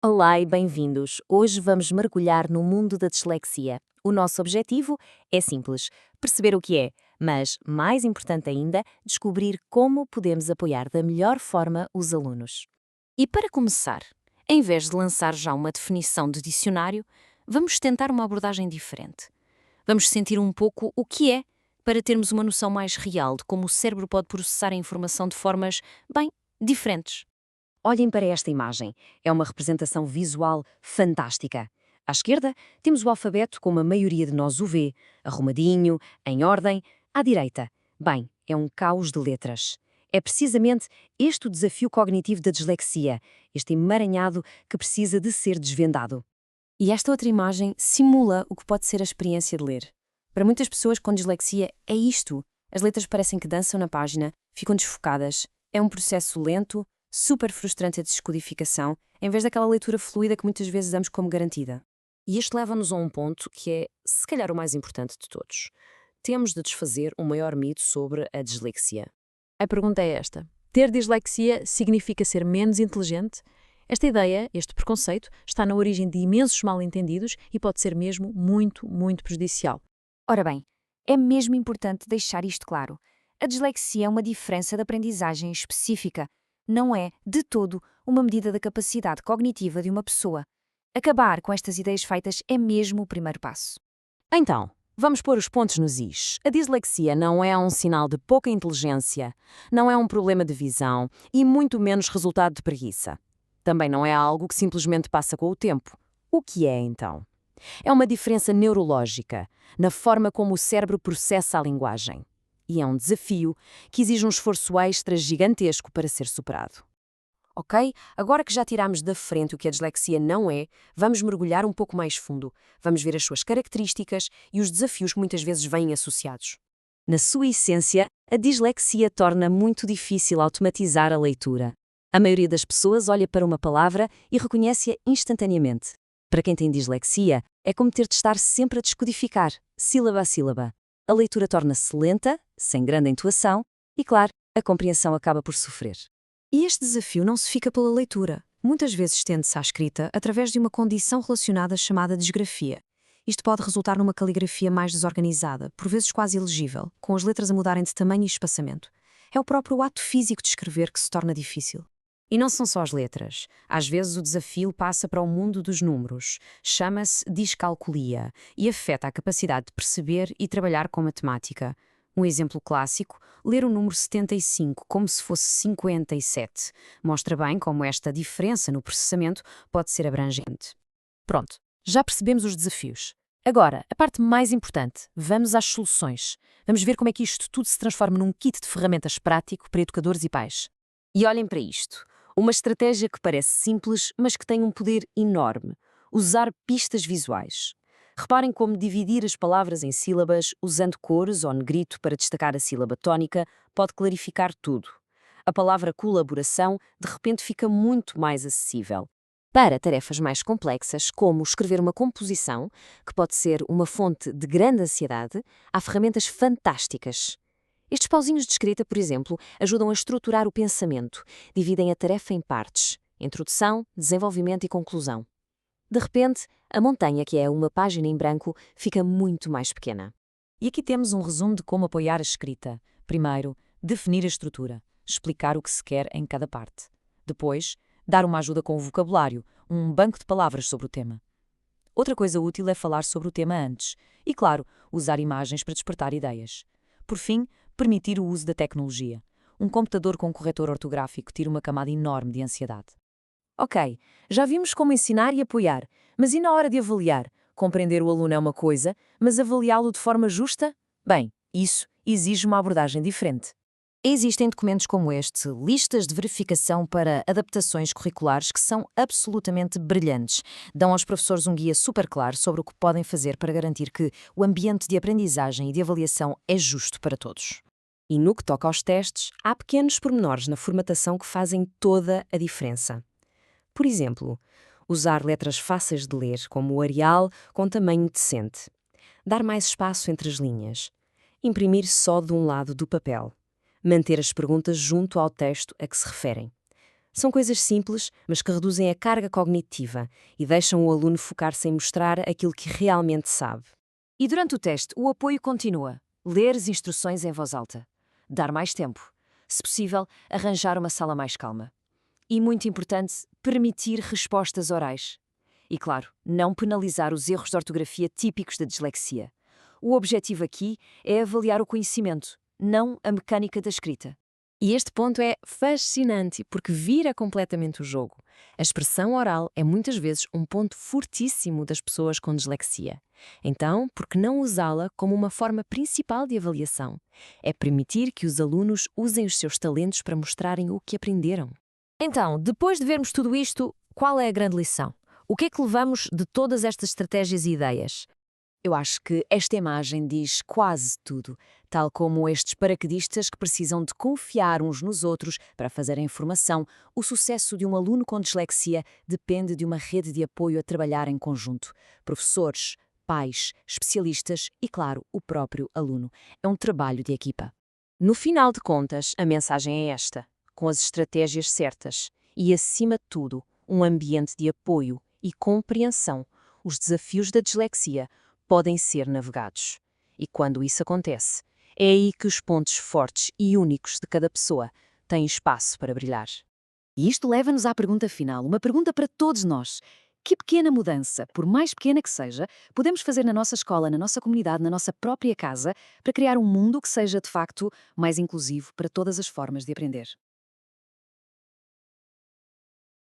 Olá e bem-vindos. Hoje vamos mergulhar no mundo da dislexia. O nosso objetivo é simples: perceber o que é, mas, mais importante ainda, descobrir como podemos apoiar da melhor forma os alunos. E para começar, em vez de lançar já uma definição de dicionário, vamos tentar uma abordagem diferente. Vamos sentir um pouco o que é, para termos uma noção mais real de como o cérebro pode processar a informação de formas, bem, diferentes. Olhem para esta imagem. É uma representação visual fantástica. À esquerda, temos o alfabeto como a maioria de nós o vê, arrumadinho, em ordem. À direita, bem, é um caos de letras. É precisamente este o desafio cognitivo da dislexia, este emaranhado que precisa de ser desvendado. E esta outra imagem simula o que pode ser a experiência de ler. Para muitas pessoas com dislexia é isto. As letras parecem que dançam na página, ficam desfocadas. É um processo lento, super frustrante a descodificação, em vez daquela leitura fluida que muitas vezes damos como garantida. E isto leva-nos a um ponto que é, se calhar, o mais importante de todos. Temos de desfazer o maior mito sobre a dislexia. A pergunta é esta: ter dislexia significa ser menos inteligente? Esta ideia, este preconceito, está na origem de imensos mal-entendidos e pode ser mesmo muito, muito prejudicial. Ora bem, é mesmo importante deixar isto claro. A dislexia é uma diferença de aprendizagem específica. Não é, de todo, uma medida da capacidade cognitiva de uma pessoa. Acabar com estas ideias feitas é mesmo o primeiro passo. Então, vamos pôr os pontos nos is. A dislexia não é um sinal de pouca inteligência, não é um problema de visão e muito menos resultado de preguiça. Também não é algo que simplesmente passa com o tempo. O que é, então? É uma diferença neurológica, na forma como o cérebro processa a linguagem. E é um desafio que exige um esforço extra gigantesco para ser superado. Ok? Agora que já tiramos da frente o que a dislexia não é, vamos mergulhar um pouco mais fundo. Vamos ver as suas características e os desafios que muitas vezes vêm associados. Na sua essência, a dislexia torna muito difícil automatizar a leitura. A maioria das pessoas olha para uma palavra e reconhece-a instantaneamente. Para quem tem dislexia, é como ter de estar sempre a descodificar, sílaba a sílaba. A leitura torna-se lenta, sem grande entoação, e, claro, a compreensão acaba por sofrer. E este desafio não se fica pela leitura. Muitas vezes estende-se à escrita através de uma condição relacionada chamada disgrafia. Isto pode resultar numa caligrafia mais desorganizada, por vezes quase ilegível, com as letras a mudarem de tamanho e espaçamento. É o próprio ato físico de escrever que se torna difícil. E não são só as letras. Às vezes o desafio passa para o mundo dos números. Chama-se discalculia e afeta a capacidade de perceber e trabalhar com matemática. Um exemplo clássico, ler o número 75 como se fosse 57. Mostra bem como esta diferença no processamento pode ser abrangente. Pronto, já percebemos os desafios. Agora, a parte mais importante, vamos às soluções. Vamos ver como é que isto tudo se transforma num kit de ferramentas prático para educadores e pais. E olhem para isto. Uma estratégia que parece simples, mas que tem um poder enorme. Usar pistas visuais. Reparem como dividir as palavras em sílabas, usando cores ou negrito para destacar a sílaba tónica, pode clarificar tudo. A palavra colaboração, de repente, fica muito mais acessível. Para tarefas mais complexas, como escrever uma composição, que pode ser uma fonte de grande ansiedade, há ferramentas fantásticas. Estes pauzinhos de escrita, por exemplo, ajudam a estruturar o pensamento, dividem a tarefa em partes: introdução, desenvolvimento e conclusão. De repente, a montanha, que é uma página em branco, fica muito mais pequena. E aqui temos um resumo de como apoiar a escrita. Primeiro, definir a estrutura, explicar o que se quer em cada parte. Depois, dar uma ajuda com o vocabulário, um banco de palavras sobre o tema. Outra coisa útil é falar sobre o tema antes e, claro, usar imagens para despertar ideias. Por fim, permitir o uso da tecnologia. Um computador com corretor ortográfico tira uma camada enorme de ansiedade. Ok, já vimos como ensinar e apoiar, mas e na hora de avaliar? Compreender o aluno é uma coisa, mas avaliá-lo de forma justa? Bem, isso exige uma abordagem diferente. Existem documentos como este, listas de verificação para adaptações curriculares que são absolutamente brilhantes. Dão aos professores um guia super claro sobre o que podem fazer para garantir que o ambiente de aprendizagem e de avaliação é justo para todos. E no que toca aos testes, há pequenos pormenores na formatação que fazem toda a diferença. Por exemplo, usar letras fáceis de ler, como o Arial, com tamanho decente. Dar mais espaço entre as linhas. Imprimir só de um lado do papel. Manter as perguntas junto ao texto a que se referem. São coisas simples, mas que reduzem a carga cognitiva e deixam o aluno focar-se em mostrar aquilo que realmente sabe. E durante o teste, o apoio continua. Ler as instruções em voz alta. Dar mais tempo. Se possível, arranjar uma sala mais calma. E, muito importante, permitir respostas orais. E, claro, não penalizar os erros de ortografia típicos da dislexia. O objetivo aqui é avaliar o conhecimento, não a mecânica da escrita. E este ponto é fascinante porque vira completamente o jogo. A expressão oral é muitas vezes um ponto fortíssimo das pessoas com dislexia. Então, por que não usá-la como uma forma principal de avaliação? É permitir que os alunos usem os seus talentos para mostrarem o que aprenderam. Então, depois de vermos tudo isto, qual é a grande lição? O que é que levamos de todas estas estratégias e ideias? Eu acho que esta imagem diz quase tudo, tal como estes paraquedistas que precisam de confiar uns nos outros para fazer a informação. O sucesso de um aluno com dislexia depende de uma rede de apoio a trabalhar em conjunto. Professores, pais, especialistas e, claro, o próprio aluno. É um trabalho de equipa. No final de contas, a mensagem é esta: com as estratégias certas e, acima de tudo, um ambiente de apoio e compreensão, os desafios da dislexia podem ser navegados. E quando isso acontece, é aí que os pontos fortes e únicos de cada pessoa têm espaço para brilhar. E isto leva-nos à pergunta final, uma pergunta para todos nós. Que pequena mudança, por mais pequena que seja, podemos fazer na nossa escola, na nossa comunidade, na nossa própria casa, para criar um mundo que seja, de facto, mais inclusivo para todas as formas de aprender?